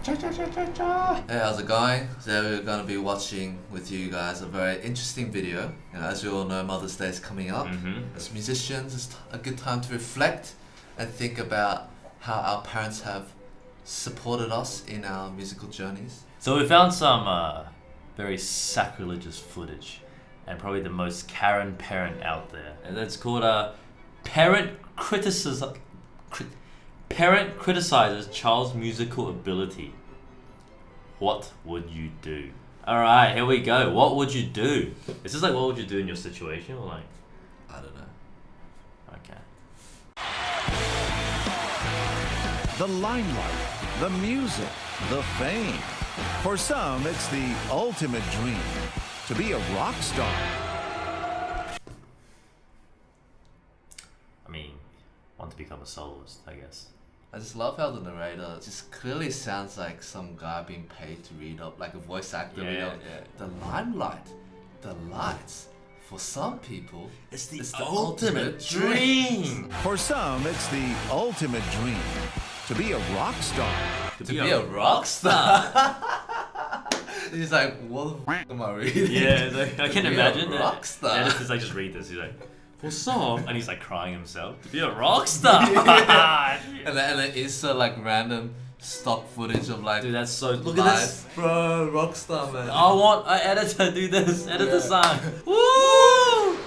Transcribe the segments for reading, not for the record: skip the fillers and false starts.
Hey, how's it going? Today we're going to be watching with you guys a very interesting video. As you all know, Mother's Day is coming up. As musicians, it's a good time to reflect and think about how our parents have supported us in our musical journeys. So we found some very sacrilegious footage, and probably the most Karen parent out there, and that's called parent criticizes child's musical ability. What would you do? Alright, here we go. What would you do? Is this like what would you do in your situation, or like? I don't know. Okay. The limelight, the music, the fame. For some, it's the ultimate dream to be a rock star. I mean, want to become a soloist, I guess. I just love how the narrator just clearly sounds like some guy being paid to read up, like a voice actor. Yeah. The limelight, the lights. For some people, It's the ultimate dream. For some, it's the ultimate dream to be a rock star. To be a rock star. He's like, what the f am I reading? Yeah, it's like, I can imagine a rock star. And it's like, just read this. He's like, for some, and he's like crying himself to be a rock star. And then insert like random stock footage of like, Dude, that's so. look at this, bro, rock star man. I want an editor do this. Edit the song. Woo!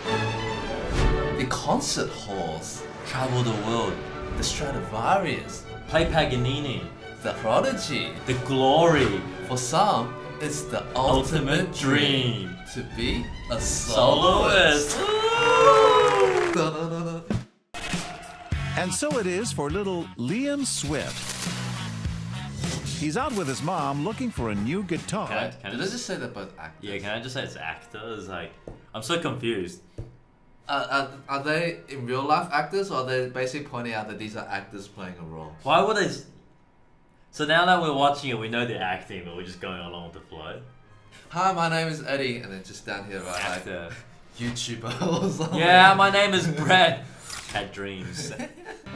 The concert halls travel the world. The Stradivarius, Play Paganini. the Prodigy. The glory. For some, it's the Ultimate dream. to be a Soloist. soloist. Woo! Da-da-da-da. And so it is for little Liam Swift. He's out with his mom looking for a new guitar. Can I Did I just say that both actors? Yeah, can I just say it's actors? Like, I'm so confused. Are they in real life actors, or are they basically pointing out that these are actors playing a role? Why would they? So now that we're watching it, we know they're acting, but we're just going along with the flow. Hi, my name is Eddie, and then just down here, right, like Actor. YouTuber or something. Yeah, my name is Brett. Had dreams.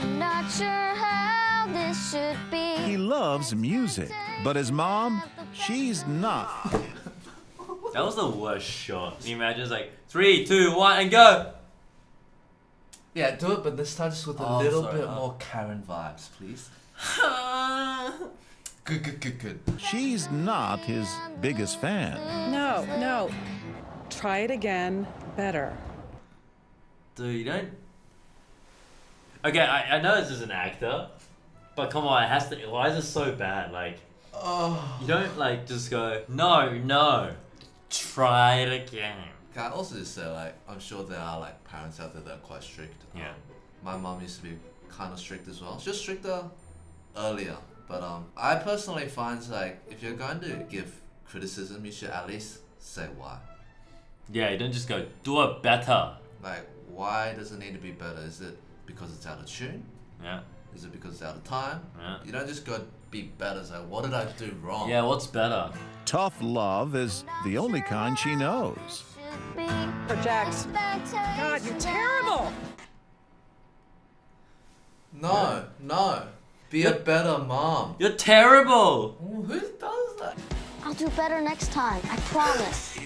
I'm not sure how this should be. He loves music, but his mom, she's not. That was the worst shot. Can you imagine? It's like 3, 2, 1, and go. Yeah, do it, but this time just with a Oh, little sorry, bit more Karen vibes, please. Good. She's not his biggest fan. No. Try it again. Better. Dude, you don't. Okay, I know this is an actor, but come on, it has to. Why is it so bad? Like, Oh. you don't like just go no. Try it again. Can I also just say, like, I'm sure there are like parents out there that are quite strict. Yeah. My mom used to be kind of strict as well. She was stricter earlier, but I personally find like if you're going to give criticism, you should at least say why. Yeah, you don't just go do it better. Like, why does it need to be better? Is it because it's out of tune? Yeah. Is it because it's out of time? Yeah. You don't just go be better. It's like, what did I do wrong? Yeah, what's better? Tough love is the only kind she knows. Jax. God, you're terrible. No. Be a better mom. You're terrible. Who does that? I'll do better next time. I promise.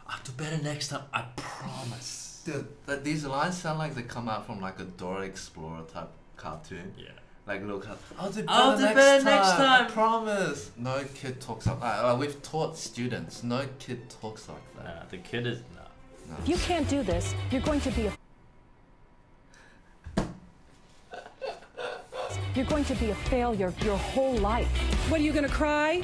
I'll do better next time. I promise. Dude, these lines sound like they come out from like a Dora Explorer type cartoon. Yeah. Like little cut. I'll do I'll better, do better next I time. promise. No kid talks like we've taught students. No kid talks like that. Nah, the kid is nah. If you can't do this, you're going to be a. You're going to be a failure your whole life. What, are you gonna cry?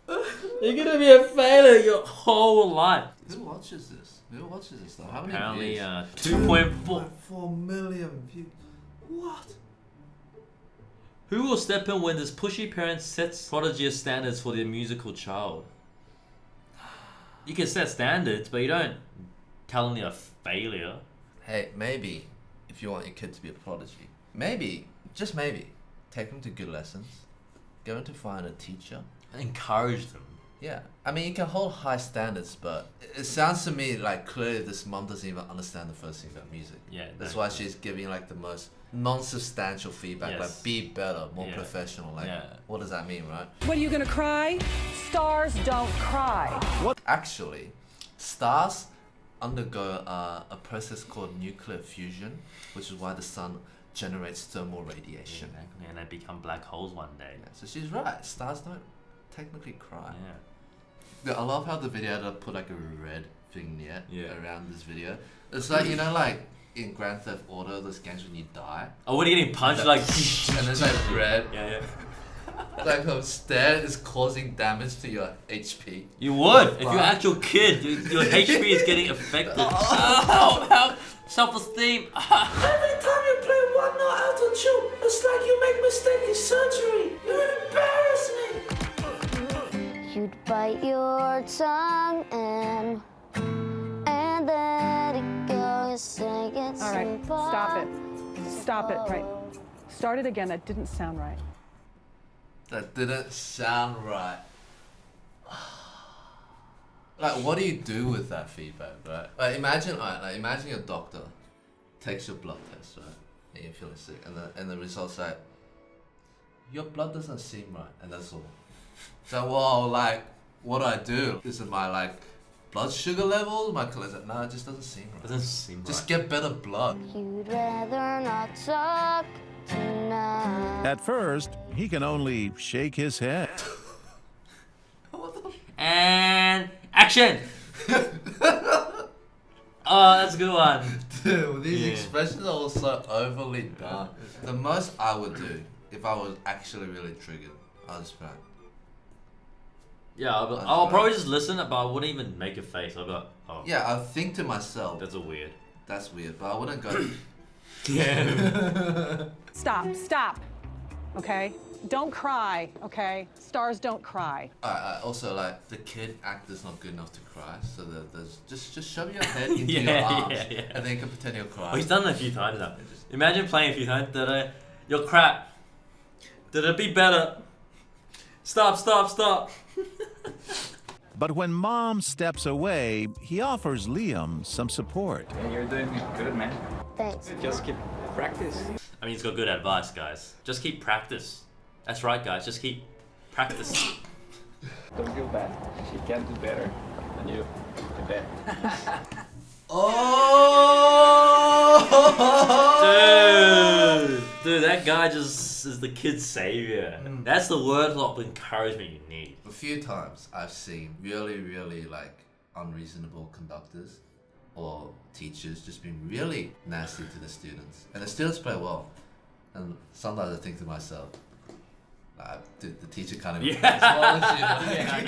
You're gonna be a failure your whole life. Who watches this? Who watches this though? How many Apparently, views? 2.4. 4 million views. What? Who will step in when this pushy parent sets prodigy standards for their musical child? You can set standards, but you don't tell them they're a failure. Hey, maybe if you want your kid to be a prodigy, maybe, just maybe, take them to good lessons. Go in to find a teacher. Encourage them. Yeah, I mean, you can hold high standards, but it sounds to me like clearly this mom doesn't even understand the first thing about music. Yeah, That's no. why she's giving like the most non-substantial feedback, Yes. like be better, more Yeah. professional. Like, Yeah. what does that mean, right? What, are you gonna cry? Stars don't cry. Actually, stars undergo a process called nuclear fusion, which is why the sun generates thermal radiation. Exactly, and they become black holes one day. Yeah, so she's right. Stars don't technically cry. Yeah. Yeah, I love how the video had to put like a red vignette Yeah. around this video. It's like, you know, like in Grand Theft Auto, those games when you die, Oh, what are you getting punched like? and it's like red, Yeah, yeah. like a stare is causing damage to your HP. You would if you're an Right. actual kid. Your HP is getting affected. Oh, help! Self-esteem. Every time you play one note out of tune, it's like you make mistake in surgery. You embarrass me. You'd bite your tongue and let it go. You say it's All right, stop it. Stop it, right. Start it again, that didn't sound right. That didn't sound right. Like, what do you do with that feedback, right? Like, imagine, like, imagine your doctor takes your blood test, right? And you're feeling sick, and the results say, your blood doesn't seem right, and that's all. So, well, like, what do I do? Is it my, like, blood sugar level? My cholesterol? No, it just doesn't seem right. Doesn't seem right. Just get better blood. You'd rather not talk tonight. At first, he can only shake his head. And action. Oh, that's a good one. Dude, these Yeah. expressions are all so overly done. The most I would do, if I was actually really triggered, I'll just be like, Yeah, I'll probably just listen, but I wouldn't even make a face. I'll be like, oh, yeah, I'll think to myself, that's a weird. that's weird, but I wouldn't go, Yeah. Stop, okay? Don't cry, okay? Stars don't cry. also, like, the kid actor's not good enough to cry, so there's just shove your head into Yeah, your arms, yeah. and then you can pretend you're crying. Oh, he's done it a few times now. Imagine playing a few times. You're crap. Did it be better? Stop. But when Mom steps away, he offers Liam some support. And you're doing good, man. Thanks. Just keep practice. I mean, he's got good advice, guys. Just keep practice. That's right, guys. Just keep practice. Don't feel bad. She can do better than you. I bet. Oh! Dude, that guy just is the kid's savior. That's the word of encouragement you need. A few times I've seen really, really, like, unreasonable conductors or teachers just being really nasty to the students. And the students play well. And sometimes I think to myself, dude, the teacher can't even play as well as you.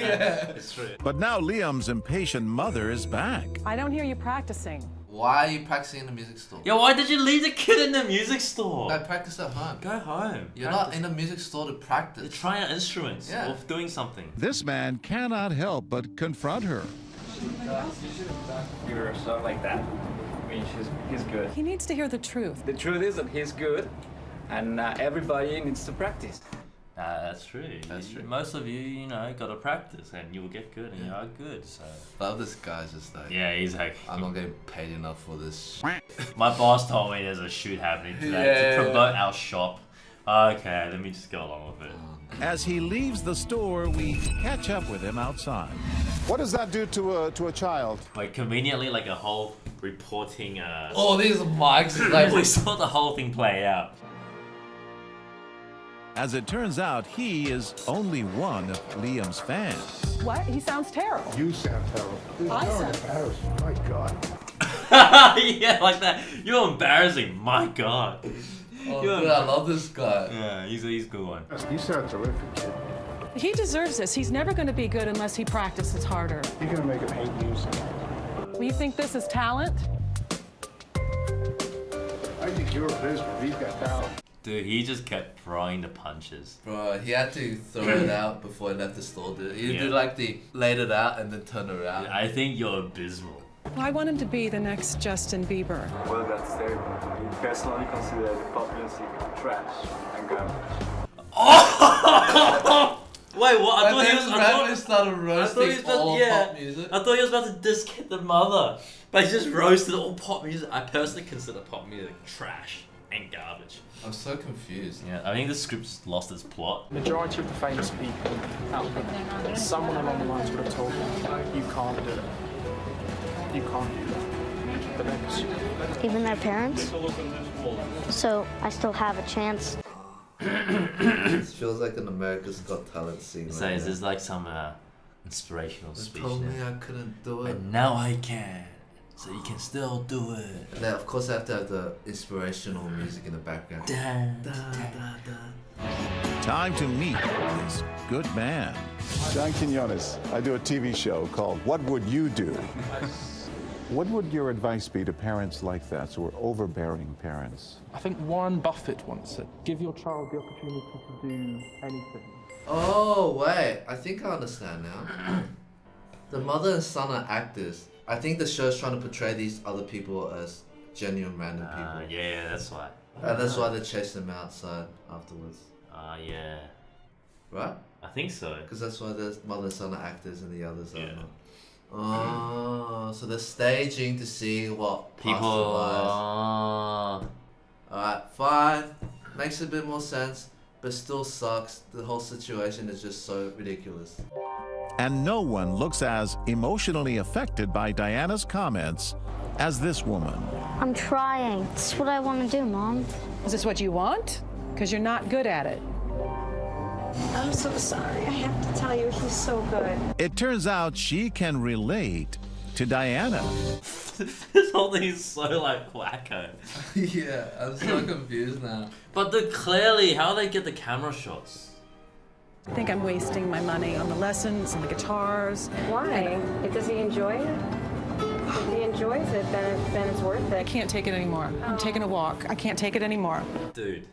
Yeah. It's true. But now Liam's impatient mother is back. I don't hear you practicing. Why are you practicing in the music store? Yeah, why did you leave the kid in the music store? I practice at home. Go home. You're Practice. not in the music store to You're practice. trying out instruments Yeah. or doing something. This man cannot help but confront her. You should have done yourself like that. I mean, he's good. He needs to hear the truth. The truth is that he's good, and everybody needs to practice. That's true. That's true. Most of you, gotta practice and you'll get good and you are good, so. Love this guy's just like, Yeah, he's like, I'm not getting paid enough for this. my boss told me there's a shoot happening today Yeah. to promote our shop. Okay, let me just go along with it. As he leaves the store, we catch up with him outside. What does that do to a child? Like, conveniently, like a whole reporting, Oh, these mics is like, we saw the whole thing play out. As it turns out, he is only one of Liam's fans. What? He sounds terrible. You sound terrible. Dude, I you're sound- embarrassing. My God. Yeah, like that. You're embarrassing. My God. oh, dude, I love this guy. Yeah, he's a good one. You sound terrific, kid. He deserves this. He's never going to be good unless he practices harder. You're gonna make him hate music. Well, you think this is talent? I think you're abysmal. He's got talent. Dude, he just kept throwing the punches. Bro, he had to throw it out before he left the store, dude. He Yeah. did like the laid it out and then turn it around. I think you're abysmal. Well, I want him to be the next Justin Bieber. Well, that's terrible. I personally consider the pop music trash and garbage. Wait, what? I And thought he then was. randomly started I thought he roasting was about, all yeah, pop music. I thought he was about to diss the mother, but he just roasted all pop music. I personally consider pop music trash. and garbage. I'm so confused. Yeah, I think the script's lost its plot. Majority of the famous people out there, someone along the lines would have told them, you can't do it. You can't do that. But they pursue it. Even their parents? So I still have a chance. It feels like an America's Got Talent scene. So is this like some inspirational They speech told me now? I couldn't do it. And now I can. So you can still do it. And then of course I have to have the inspirational music in the background. Dun, Da, dun. da, da. Time to meet this good man. John Quinones. I do a TV show called What Would You Do? What would your advice be to parents like that, who are overbearing parents? I think Warren Buffett once said, give your child the opportunity to do anything. Oh wait, I think I understand now. The mother and son are actors. I think the show's trying to portray these other people as genuine random people. Yeah, that's why. And that's why they chase them outside afterwards. Yeah. Right? I think so. Because that's why the mother and son are actors and the others are Yeah. not. Oh, so they're staging to see what People. Alright, fine. Makes a bit more sense, but still sucks. The whole situation is just so ridiculous. And no one looks as emotionally affected by Diana's comments as this woman. I'm trying. It's what I want to do, Mom. Is this what you want? Because you're not good at it. I'm so sorry. I have to tell you, he's so good. It turns out she can relate to Diana. This whole thing is so like wacko. Yeah, I'm so confused now. But clearly, how they get the camera shots? I think I'm wasting my money on the lessons and the guitars. Why? Does he enjoy it? If he enjoys it, then it's worth I it. can't take it anymore. I'm taking a walk. I can't take it anymore. Dude.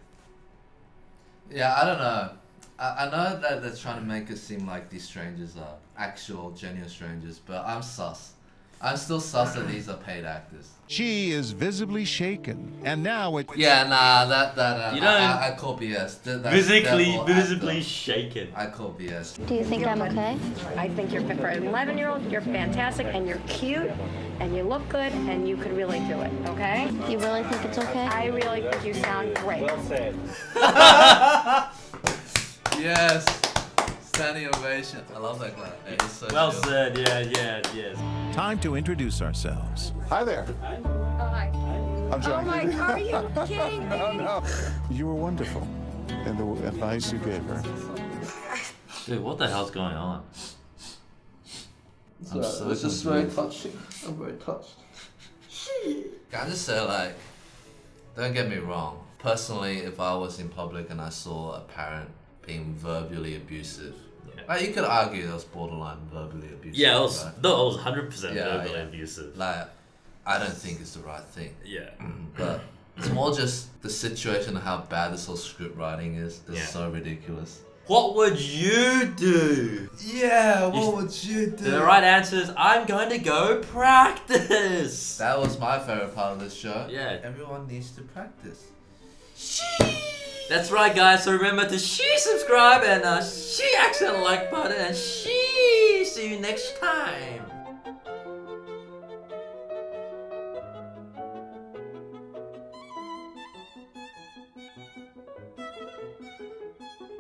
Yeah, I don't know. I know that they're trying to make it seem like these strangers are actual, genuine strangers, but I'm sus. I'm still sus that these are paid actors. She is visibly shaken, and now it... Yeah, nah, that You don't- I call BS. That's Visibly devil shaken. actor. I call BS. Do you think I'm okay? I think you're fit for an 11-year-old. You're fantastic, and you're cute, and you look good, and you could really do it, okay? You really think it's okay? I really think you sound great. Yes. Standing ovation. I love that guy. He's so Well chill. said, yes. Time to introduce ourselves. Hi there. Oh, hi. I'm John. Oh, my, are you kidding me? No. You were wonderful in the advice you gave her. Dude, what the hell's going on? I'm so it's just very touching. I'm very touched. Can I just say, like, don't get me wrong. Personally, if I was in public and I saw a parent being verbally abusive, like, you could argue that was borderline verbally abusive. Yeah, it was, right? no, it was 100% Yeah, verbally yeah. abusive. Like, I don't think it's the right thing. Yeah. But it's more just the situation of how bad this whole script writing is. It's Yeah. so ridiculous. What would you do? Yeah, what would you do? The right answer is, I'm going to go practice. That was my favorite part of this show. Yeah. Everyone needs to practice. That's right, guys. So remember to subscribe and accident like button and see you next time.